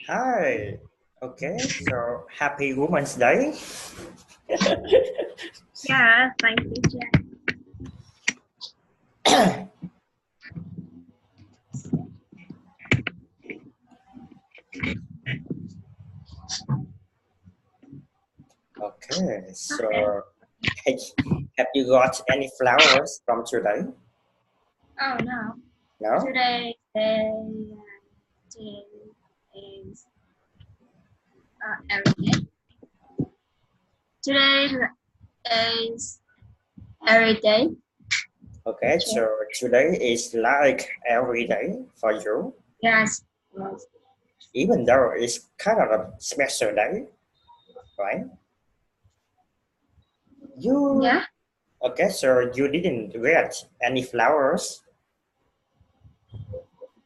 Hi. Okay, so happy Women's Day. Yeah, thank you, Jack. Okay, Okay. so have you got any flowers from today? Oh no. No? Today today is every day. Today is every day. Okay, Check. so today is like every day for you, Yes. Yes. even though it's kind of a special day, right? You Yeah. okay, so you didn't get any flowers.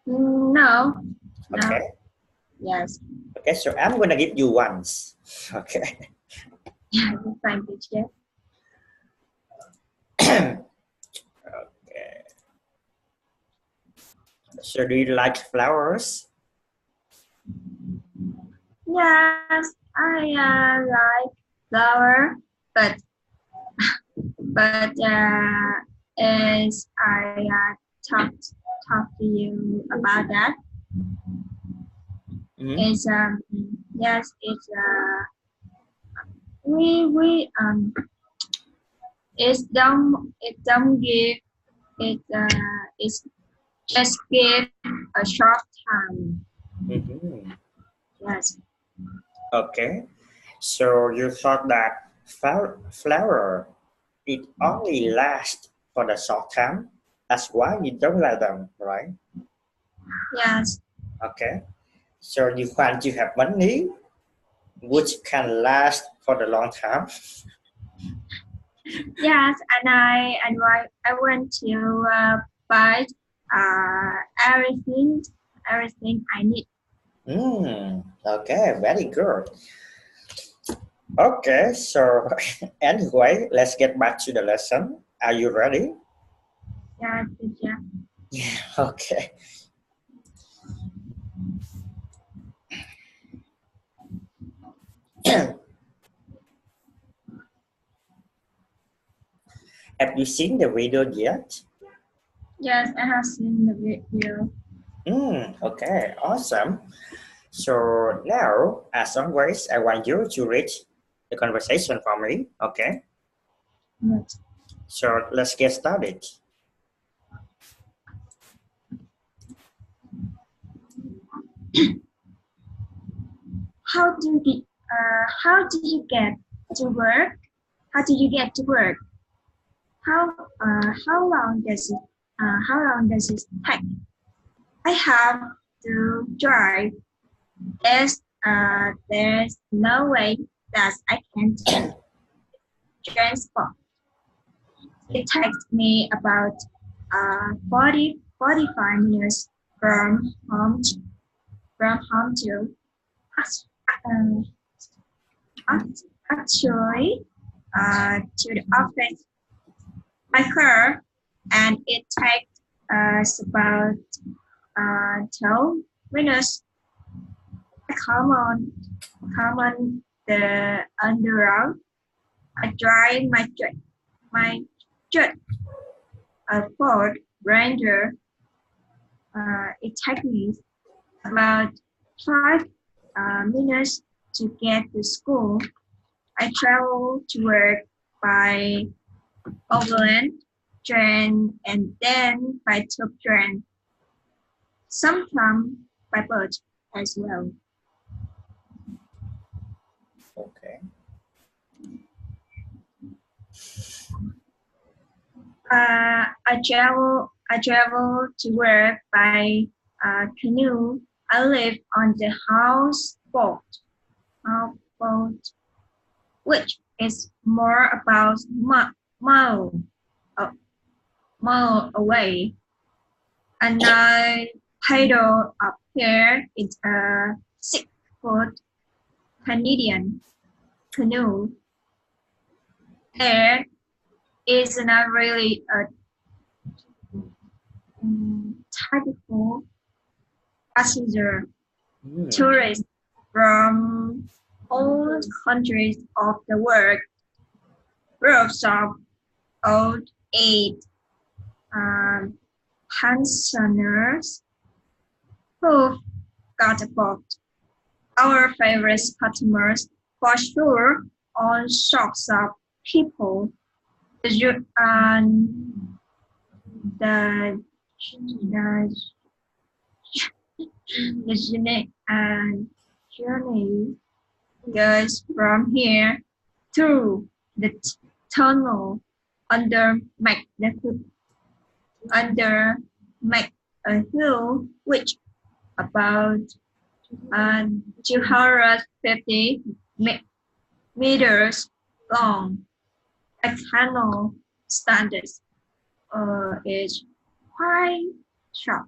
No. No. Okay, Yes. okay, so I'm gonna give you ones. Okay. Yeah. Thank you, Jack. Okay. So do you like flowers? Yes. I like flower, but as I talk to you about that Mhm. is yes it's we it don't give it's just give a short time. Mhm. Yes. Okay. So you thought that flower it only lasts for the short time. That's why you don't like them, right? Yes. Okay. So you want to have money which can last for the long time. Yes, and I went to buy uh everything everything I need. Okay, very good. Okay, so anyway, let's get back to the lesson. Are you ready? Yes. Yeah. Okay. Have you seen the video yet? Yes, I have seen the video. Okay, awesome. So now, as always, I want you to read the conversation for me. Okay, Yes. so let's get started. How did you get to work? How did you get to work? How long does it take? I have to drive. There's no way that I can take transport. It takes me about 45 minutes from home to, uh, actually to the office by car, and it takes us about 12 minutes. I come on the underground. I drive my jet, a Ford Ranger. It takes me about 5 minutes to get to school. I travel to work by overland train and then by tube train, sometimes by boat as well. Okay. I travel to work by canoe. I live on the houseboat, which is more about mile, a mile away. And I paddle up here. It's a 6 foot Canadian canoe. There is not really a typical passenger. Tourists from all countries of the world, groups of old age pensioners who've got a boat. Our favorite customers, for sure, all sorts of people. The the journey goes from here through the tunnel under under Hill, which about 250 meters long. A tunnel standards is quite short.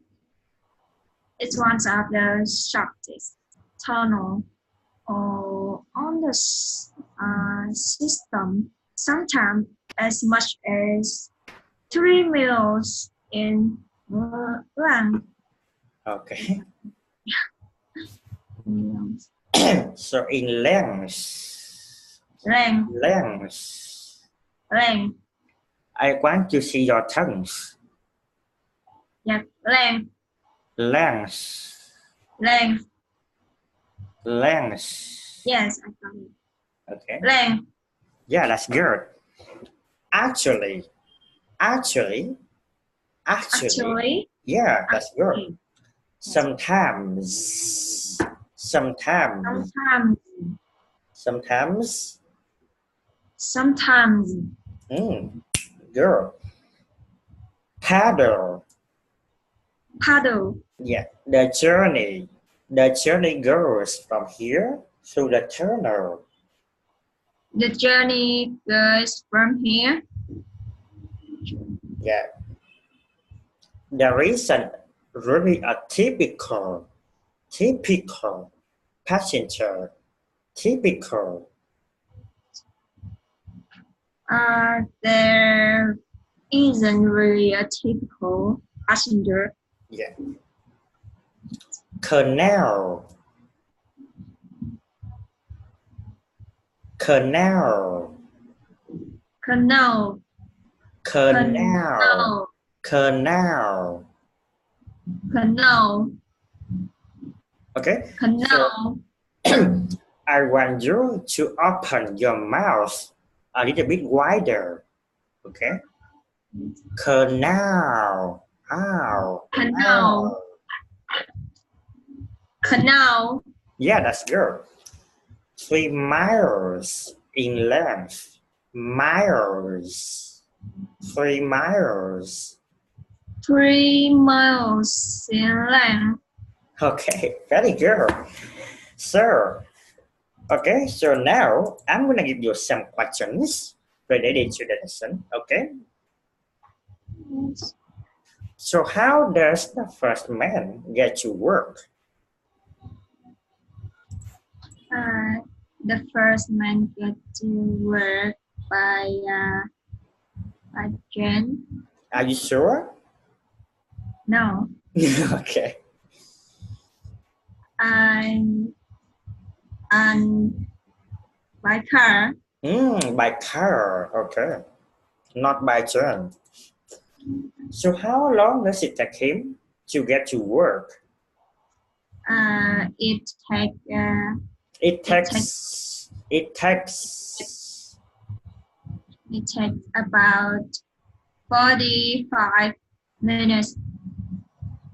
It's one of the shortest tunnel on the system, sometimes as much as 3 miles in length. Okay. So in length, I want to see your tongues. Yeah, length. Yes, I got it. Okay. Length. Yeah, that's good. Actually. Yeah, that's good. Sometimes. Good. Paddle. Yeah, the journey goes from here to the tunnel. The journey goes from here. Yeah. There isn't really a typical passenger. There isn't really a typical passenger. Yeah. Canal. Okay. Canal. So, I want you to open your mouth a little bit wider. Okay. Canal. Yeah, that's good. 3 miles in length. 3 miles. 3 miles in length. Okay, very good. So now I'm going to give you some questions related to the lesson, okay? Yes. So how does the first man get to work? The first man get to work by train. Are you sure? No. Okay. And by car. By car, okay. Not by train. So how long does it take him to get to work? It takes about 45 minutes.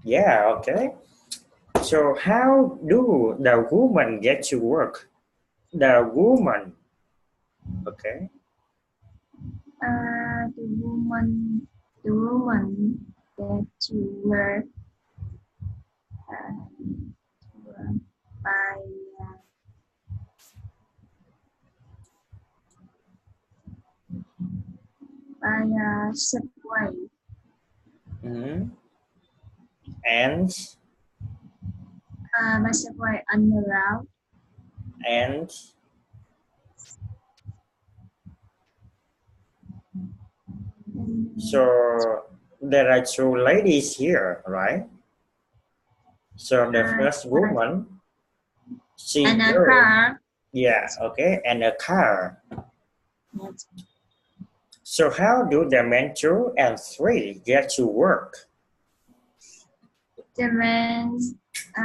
Yeah, okay. So how do the woman get to work? The woman. Okay. The woman get to work by subway. And by subway underground. And so there are 2 ladies here, right? So the first woman And a goes. car. Yeah, okay, and a car. Yes. So how do the men 2 and 3 get to work? The men 2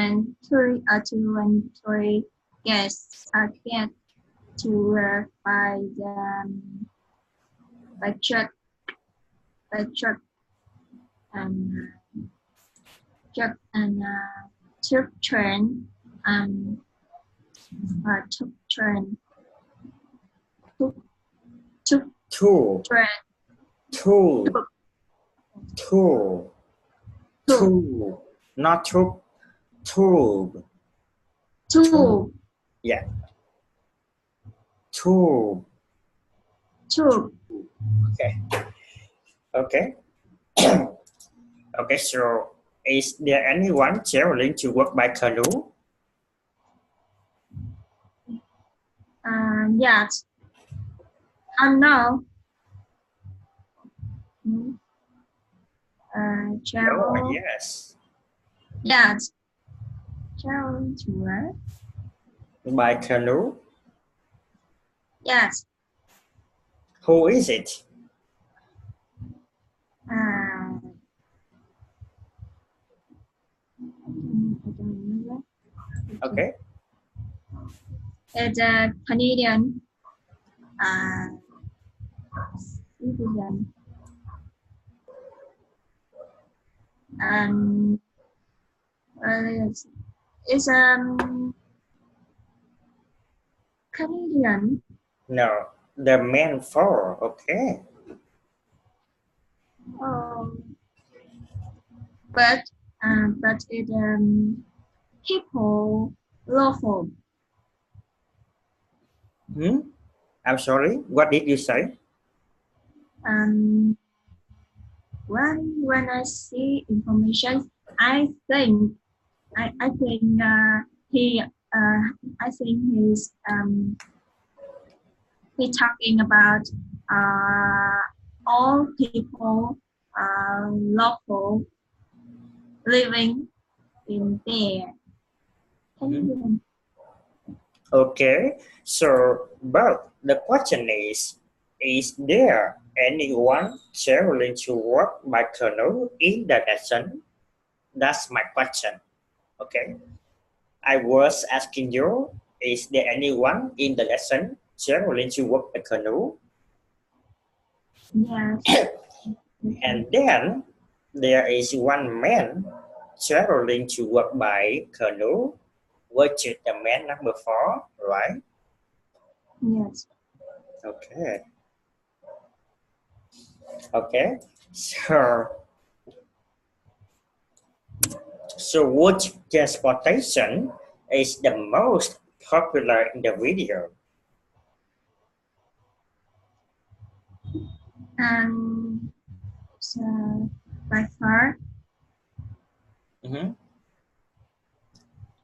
and 3 get to work by truck and tube train and tube train tube Two, train two, two, two, not tube, tube. tube Yeah, tube. tube. Okay, okay. Okay, so is there anyone traveling to work by canoe? Yes. No. Travel. Oh, yes. Yes. Travel to work. By canoe? Yes. Who is it? I don't remember. Okay. It's a Canadian citizen. And it's Canadian. No, the man 4. Okay. But it people lawful. I'm sorry. What did you say? When I see information, I think he I think he's talking about all people local living in there. Okay. So, but the question is there anyone traveling to work by canoe in the lesson? That's my question. Okay. I was asking you, is there anyone in the lesson traveling to work by canoe? Yes. And then there is one man traveling to work by canoe, which is the man number 4, right? Yes. Okay. Okay. So which transportation is the most popular in the video? So by far.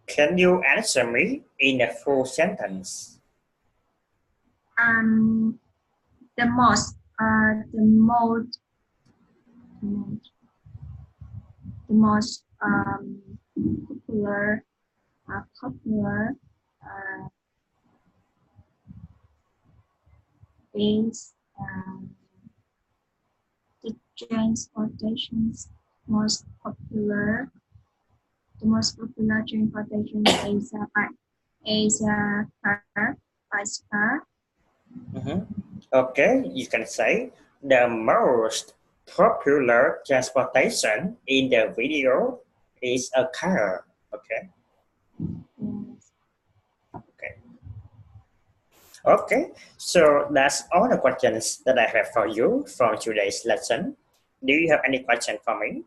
Can you answer me in a full sentence? The most popular is the transportation's most popular. The most popular transportation is a car, bicycle. Okay, you can say the most popular transportation in the video is a car. Okay. Yes. Okay. Okay, so that's all the questions that I have for you from today's lesson. Do you have any question for me?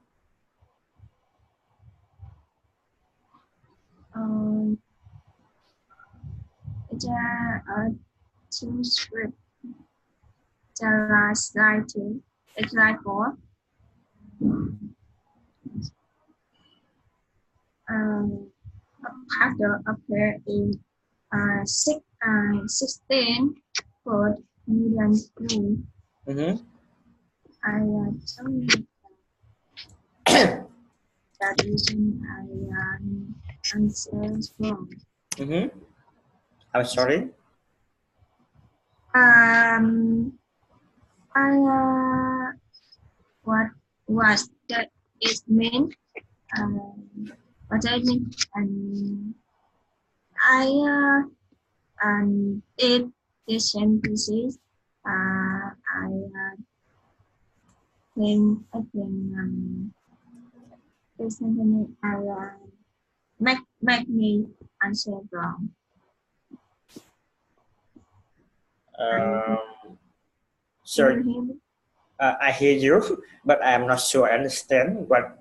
It's a two script. The last slide two. It's slide 4. After appear in 16 foot medium screen. I told you that reason I answer wrong. I'm sorry. What was that it mean? What I mean? I did the same pieces. I think this sentence make me answer wrong. Sorry, I hear you, but I'm not sure I understand what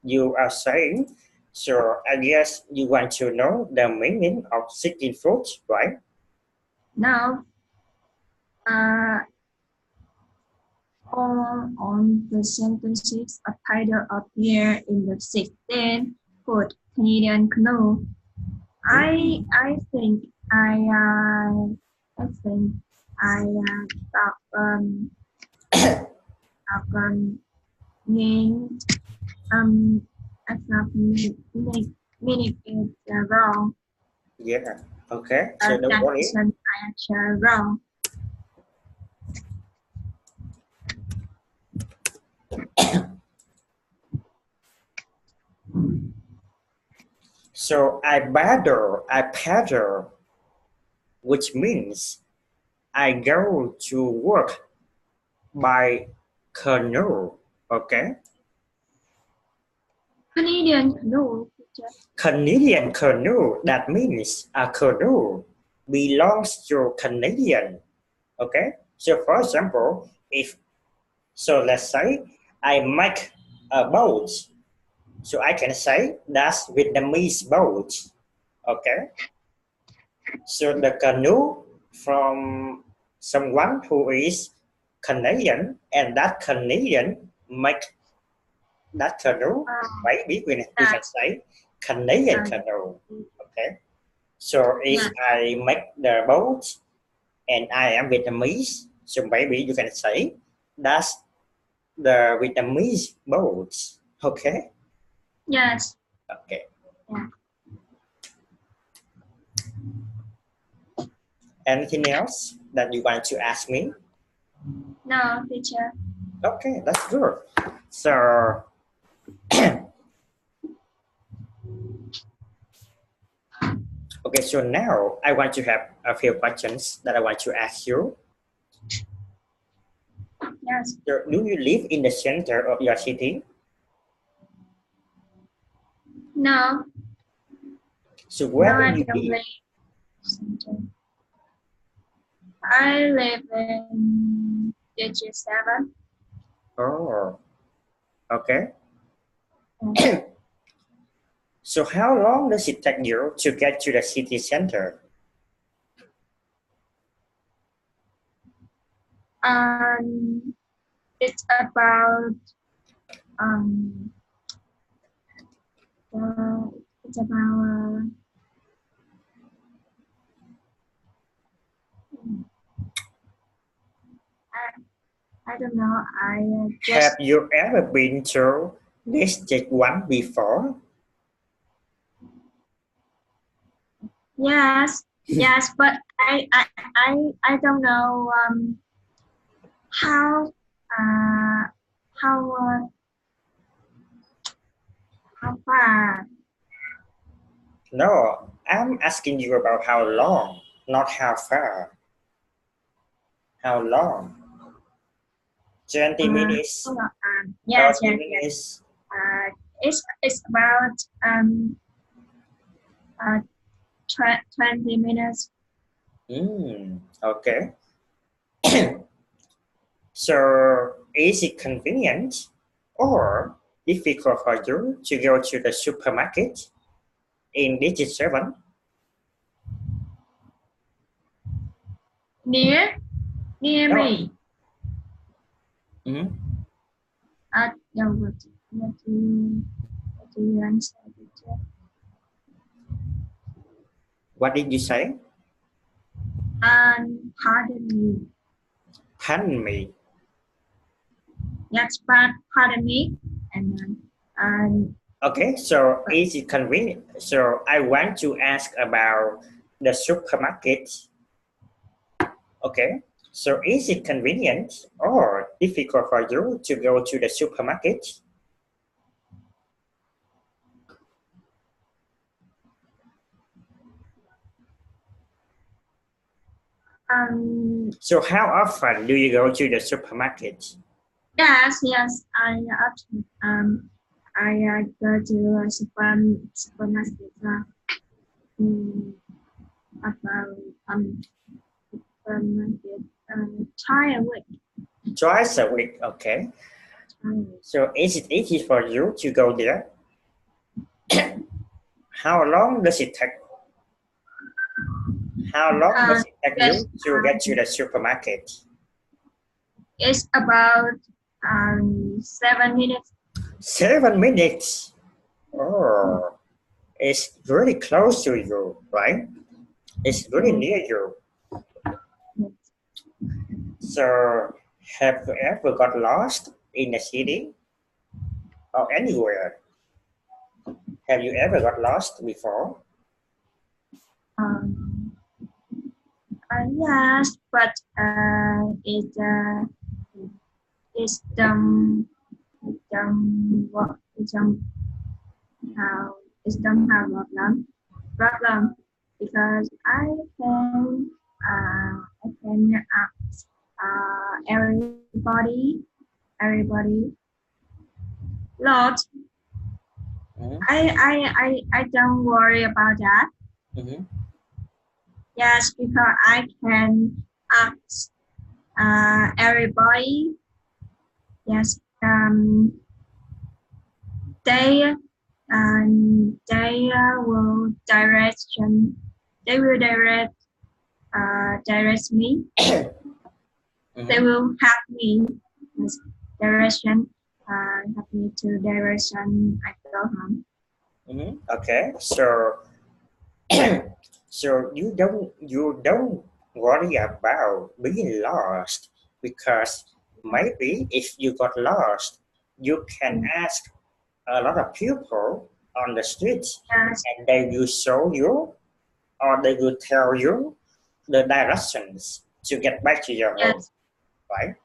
you are saying. So I guess you want to know the meaning of 16 fruits, right? No. All on the sentences a title appear in the 16 foot Canadian canoe. I think I mean meaning is wrong. Yeah. Okay. So don't worry. I answer wrong. So I paddle, which means I go to work by canoe. Okay. Canadian canoe. Canadian canoe. That means a canoe belongs to Canadian. Okay. So for example, let's say I make a boat. So I can say that's Vietnamese boat. Okay. So the canoe from someone who is Canadian, and that Canadian make that canoe. Maybe we can say Canadian canoe. Okay. So if I make the boat and I am Vietnamese, so maybe you can say that's the Vietnamese boat. Okay. Yes. Okay. Yeah. Anything else that you want to ask me? No, teacher. Okay, that's good. So, okay, so now I want to have a few questions that I want to ask you. Yes. So, do you live in the center of your city? No. So, where No, do you live? I live in Digit 7. Oh, okay. So, how long does it take you to get to the city center? It's about it's about I don't know. Have you ever been to District 1 before? Yes, yes, but I don't know how far. No, I'm asking you about how long, not how far. How long? 20 minutes? Yes, 30 minutes? It's about 20 minutes. Okay. So, is it convenient or difficult for you to go to the supermarket in Digit 7? Near me. What do you answer? What did you say? Pardon me. Pardon me. Yes, but pardon me. And Okay, so is it convenient? So I want to ask about the supermarket. Okay, so is it convenient or difficult for you to go to the supermarket? So how often do you go to the supermarket? Yes, I go to a supermarket um, about supermarket twice a week. Twice a week, okay. So is it easy for you to go there? How long does it take? How long does it take Yes, you to get to the supermarket? it's about 7 minutes. 7 minutes. Oh, it's really close to you, right? It's really Yes, near you. yes. So have you ever got lost in a city or anywhere? Have you ever got lost before? Um, yes, but what how it don't have problem because I can ask everybody lot. Mhm, I don't worry about that. mhm. Yes, because I can ask everybody. Yes, they will direction. They will direct me. They Mhm, will help me. Yes, direction. Help me to direction. I go home. mhm. Okay, so so you don't worry about being lost because maybe if you got lost, you can ask a lot of people on the streets Yes, and they will show you or they will tell you the directions to get back to your home, yes, right?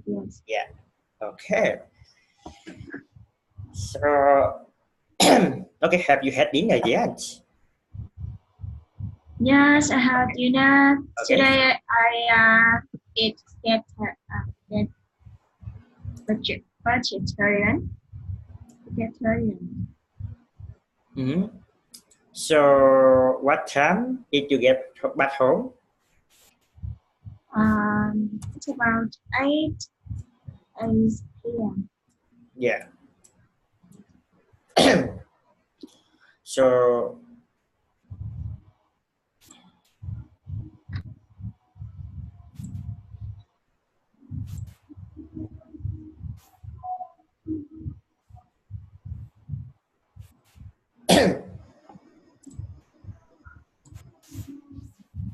yes. Yeah. Okay. So, okay, have you had dinner yet? Yes, I have dinner Okay. today. I eat get vegetarian. Mm-hmm. So, what time did you get back home? It's about 8 p.m. Yeah. So,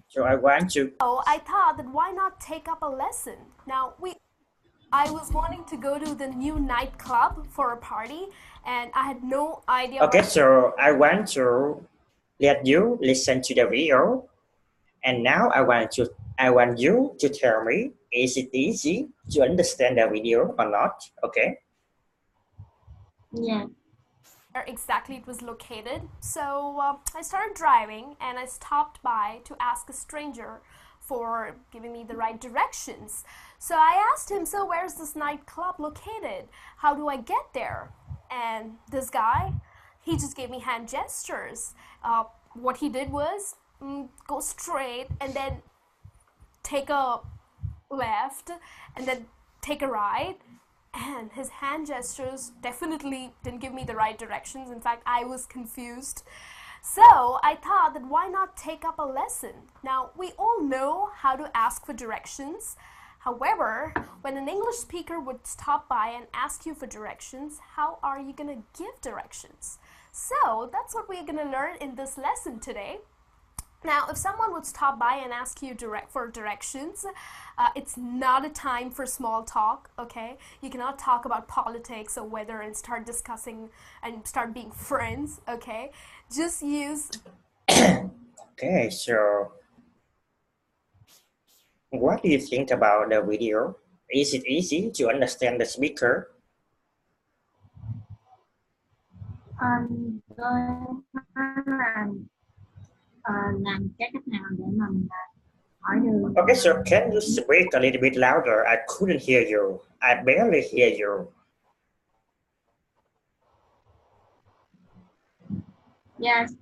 so I want to. So I thought that why not take up a lesson? I was wanting to go to the new nightclub for a party, and I had no idea Okay, where. so I want to let you listen to the video, and now I want you to tell me is it easy to understand the video or not? Okay. Yeah. Exactly it was located. So I started driving and I stopped by to ask a stranger for giving me the right directions. So I asked him, "So where's this nightclub located? How do I get there?" And this guy, he just gave me hand gestures. What he did was go straight and then take a left and then take a right, and his hand gestures definitely didn't give me the right directions. In fact, I was confused. So I thought that why not take up a lesson? Now, we all know how to ask for directions. However, when an English speaker would stop by and ask you for directions, how are you going to give directions? So that's what we're going to learn in this lesson today. Now, if someone would stop by and ask you for directions, it's not a time for small talk, okay? You cannot talk about politics or weather and start discussing and start being friends, okay? Just use... Okay, so what do you think about the video? Is it easy to understand the speaker? Tôi nói là làm cái cách nào để mà mình hỏi được. Okay, so can you speak a little bit louder? I couldn't hear you. I barely hear you. Yes.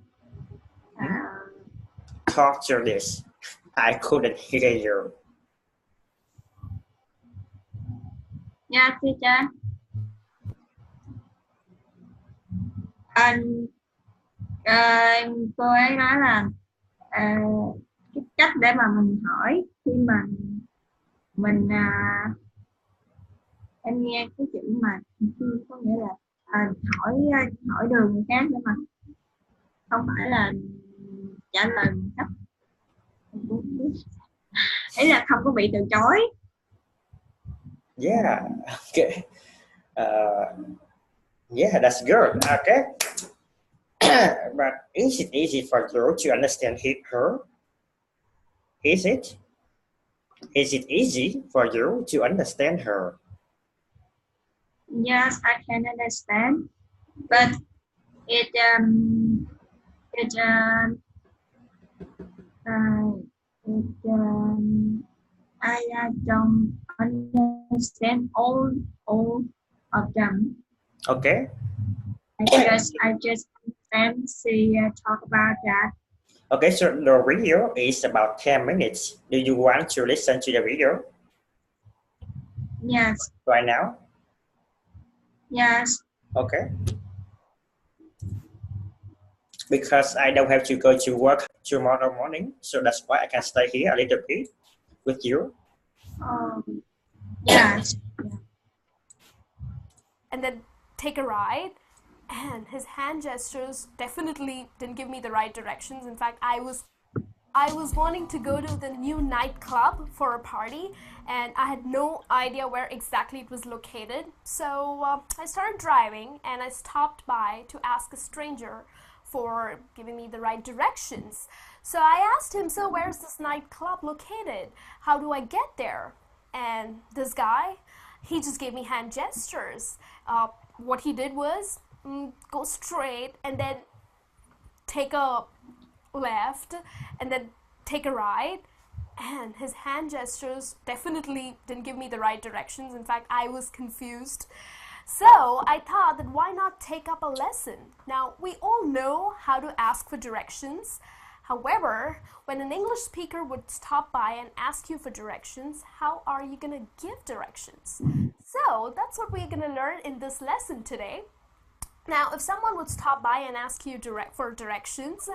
Talk to this. I couldn't hear you. Yes, teacher. Cô ấy nói là cái cách để mà mình hỏi khi mà mình em nghe cái chữ mà có nghĩa là hỏi đường người khác để mà không phải là trả lời một cách ý là không có bị từ chối. Yeah. Okay. Yeah, that's good. Okay. But is it easy for you to understand her? Is it? Is it easy for you to understand her? Yes, I can understand, but I don't understand all of them. Okay. I just understand she talk about that. Okay, so the video is about 10 minutes. Do you want to listen to the video? Yes. Right now? Yes. Okay. Because I don't have to go to work tomorrow morning, so that's why I can stay here a little bit with you. Yes. And then take a ride. And his hand gestures definitely didn't give me the right directions. In fact, I was wanting to go to the new nightclub for a party, and I had no idea where exactly it was located. So I started driving, and I stopped by to ask a stranger for giving me the right directions. So I asked him, so where's this nightclub located? How do I get there? And this guy, he just gave me hand gestures. What he did was go straight and then take a left and then take a right, and his hand gestures definitely didn't give me the right directions. In fact, I was confused. So I thought that why not take up a lesson? Now, we all know how to ask for directions. However, when an English speaker would stop by and ask you for directions, how are you going to give directions? So that's what we're going to learn in this lesson today. Now, if someone would stop by and ask you for directions,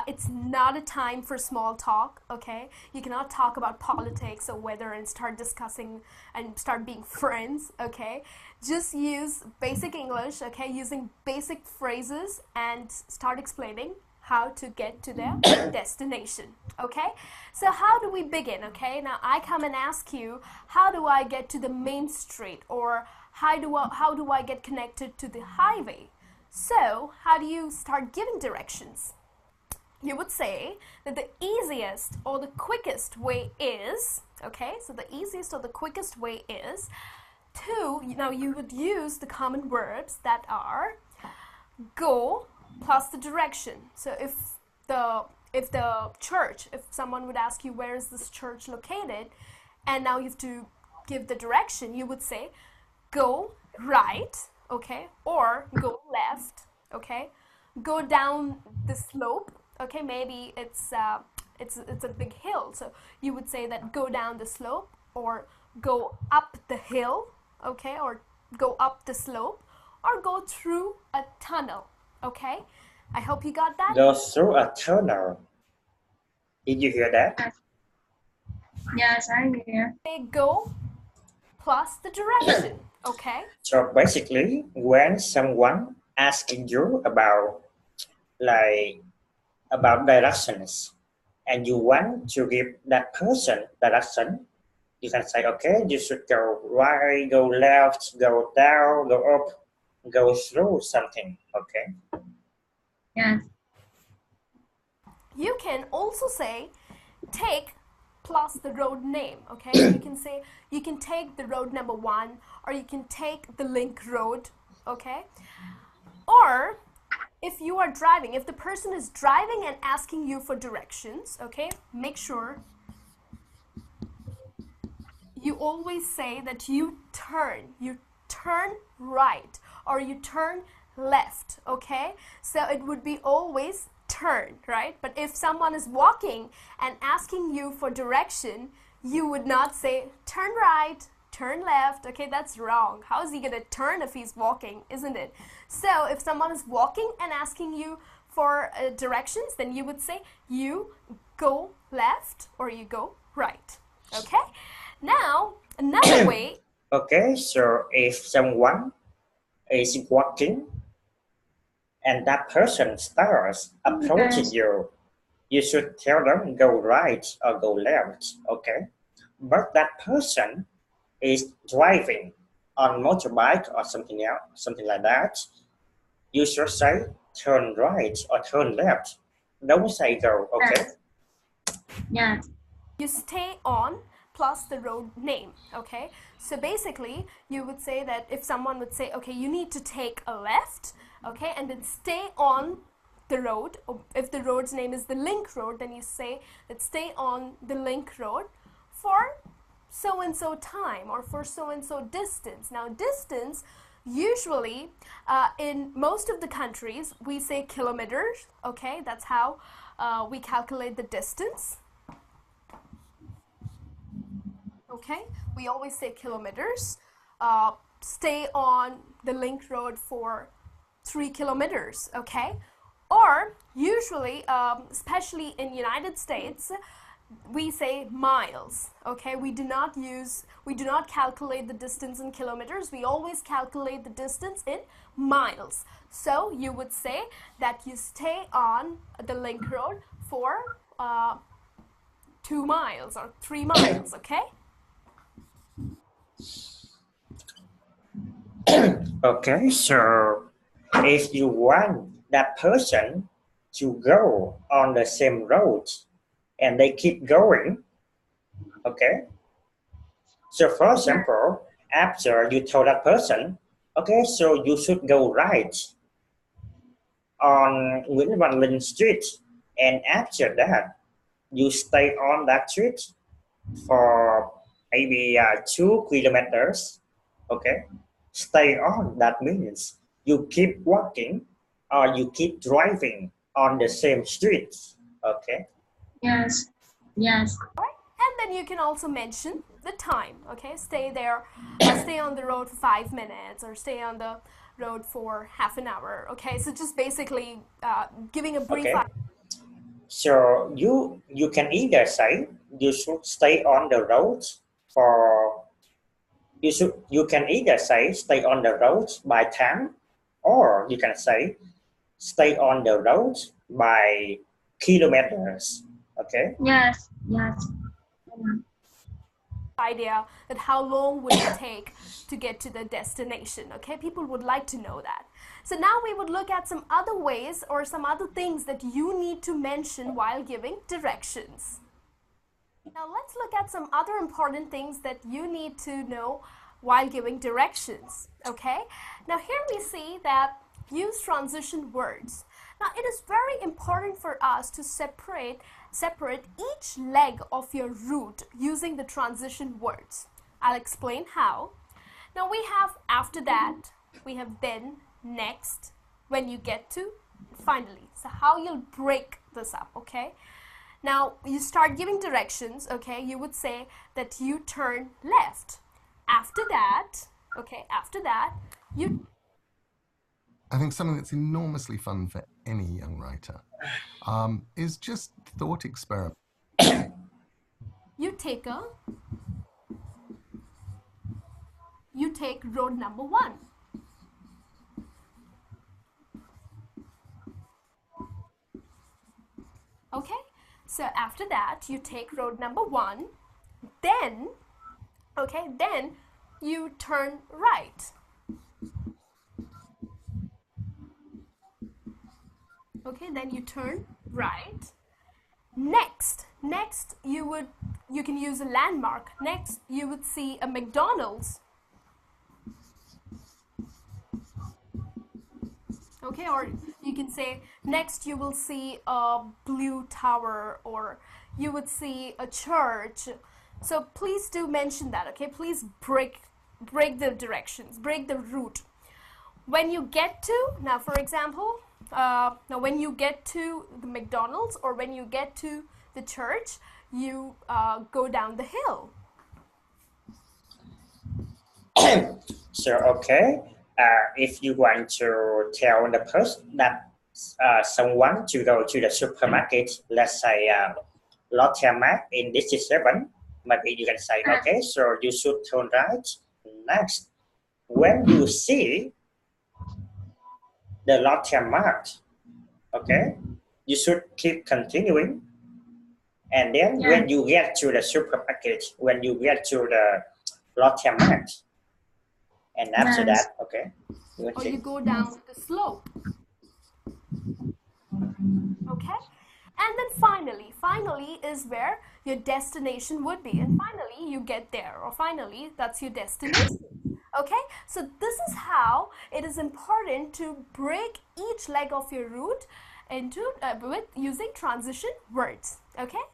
it's not a time for small talk, okay? You cannot talk about politics or weather and start discussing and start being friends, okay? Just use basic English, okay? Using basic phrases and start explaining how to get to their destination, okay? So how do we begin, okay? Now, I come and ask you, how do I get to the main street, or how do I get connected to the highway? So, how do you start giving directions? You would say that the easiest or the quickest way is, okay, so the easiest or the quickest way is to, now you would use the common verbs that are go plus the direction. So if the church, if someone would ask you where is this church located, and now you have to give the direction, you would say go right, okay, or go left, okay, go down the slope, okay, maybe it's a big hill, so you would say that go down the slope, or go up the hill, okay, or go up the slope, or go through a tunnel, okay? I hope you got that. Go through a tunnel. Did you hear that? Yes, I hear. Go plus the direction. Okay. So basically, when someone asking you about directions, and you want to give that person direction, you can say, okay, you should go right, go left, go down, go up, go through something. Okay. Yes. You can also say take plus the road name. Okay, so you can say you can take the road number 1, or you can take the link road. Okay, or if you are driving, if the person is driving and asking you for directions, okay, make sure you always say that you turn right, or you turn left. Okay, so it would be always turn, right? But if someone is walking and asking you for direction, you would not say turn right, turn left. Okay, that's wrong. How is he gonna turn if he's walking, isn't it? So if someone is walking and asking you for directions, then you would say you go left or you go right. Okay, now another way. Okay, so if someone is walking and that person starts approaching Yes. you should tell them go right or go left. Okay, but that person is driving on motorbike or something else, something like that, you should say turn right or turn left. Don't say go. Okay. Yes. You stay on plus the road name. Okay, so basically you would say that if someone would say, okay, you need to take a left, okay, and then stay on the road, or if the road's name is the link road, then you say that stay on the link road for so and so time, or for so and so distance. Now distance, usually in most of the countries we say kilometers. Okay, that's how we calculate the distance. Okay, we always say kilometers. Stay on the link road for 3 kilometers. Okay, or usually, especially in United States, we say miles. Okay, we do not calculate the distance in kilometers. We always calculate the distance in miles. So you would say that you stay on the link road for 2 miles or 3 miles. Okay. Okay, so if you want that person to go on the same road and they keep going, okay, so for example, after you told that person, okay, so you should go right on Nguyễn Văn Linh Street, and after that you stay on that street for maybe 2 kilometers. Okay, stay on, that means you keep walking or you keep driving on the same street. Okay. Yes. Yes. And then you can also mention the time. Okay, stay there, stay on the road for 5 minutes, or stay on the road for half an hour. Okay, so just basically giving a brief. Okay. So you can either say you should stay on the road for you can either say stay on the road by time, or you can say stay on the road by kilometers. Okay. Yes. Yes. Idea that how long would it take to get to the destination. Okay, people would like to know that. So now we would look at some other ways or some other things that you need to mention while giving directions. Now let's look at some other important things that you need to know while giving directions. Okay, now here we see that use transition words. Now it is very important for us to separate each leg of your route using the transition words. I'll explain how. Now we have after that, we have then, next, when you get to, finally. So how you'll break this up, okay? Now you start giving directions, okay? You would say that you turn left. After that, okay, after that, you... I think something that's enormously fun for any young writer is just thought experiment. You take road number 1. Okay, So after that, you take road number 1. Then, okay, then you turn right. Okay, then you turn right. Next you can use a landmark. Next, you would see a McDonald's. Okay, or you can say next you will see a blue tower, or you would see a church. So please do mention that, okay? Please break the directions, break the route. When you get to, now for example, when you get to the McDonald's or when you get to the church, you go down the hill. So, okay, if you want to tell the person that someone to go to the supermarket, let's say Lotte Mart in District 7, maybe you can say, okay, so you should turn right. Next, when you see the Lotte Mart, okay, you should keep continuing. And then when you get to the supermarket, when you get to the Lotte Mart, and after that, okay, or you go down the slope. Okay, and then finally is where your destination would be, and finally you get there, or finally that's your destination. Okay, so this is how it is important to break each leg of your route into with using transition words. Okay,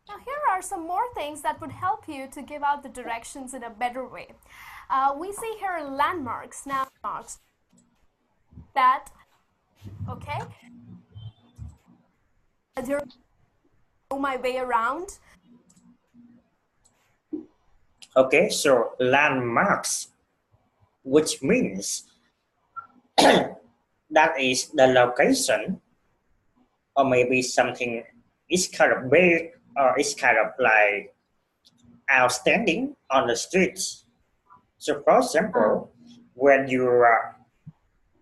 now here are some more things that would help you to give out the directions in a better way. We see here landmarks. Now, that, okay, as you know my way around. Okay, so landmarks, which means that is the location, or maybe something is kind of big, or it's kind of like outstanding on the streets. So, for example, when you,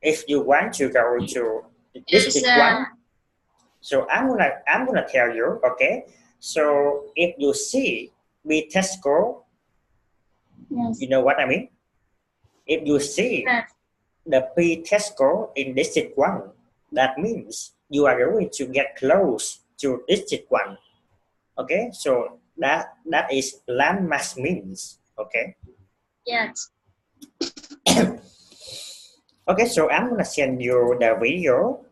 if you want to go to District 1, so I'm gonna tell you, okay. So if you see Tesco, you know what I mean. If you see the Tesco in District 1, that means you are going to get close to District 1. Okay, so that is landmass means. Okay. Yes. Okay, so I'm gonna send you the video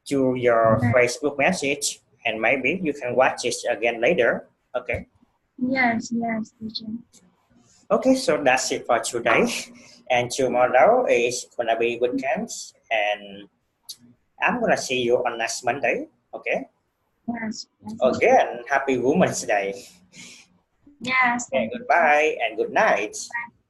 to your Facebook message, and maybe you can watch it again later. Okay. Yes, teacher. Okay, so that's it for today, and tomorrow is gonna be weekends, and I'm gonna see you on next Monday. Okay. Yes. Again, happy Women's Day. Yes. Okay, goodbye and good night. Bye.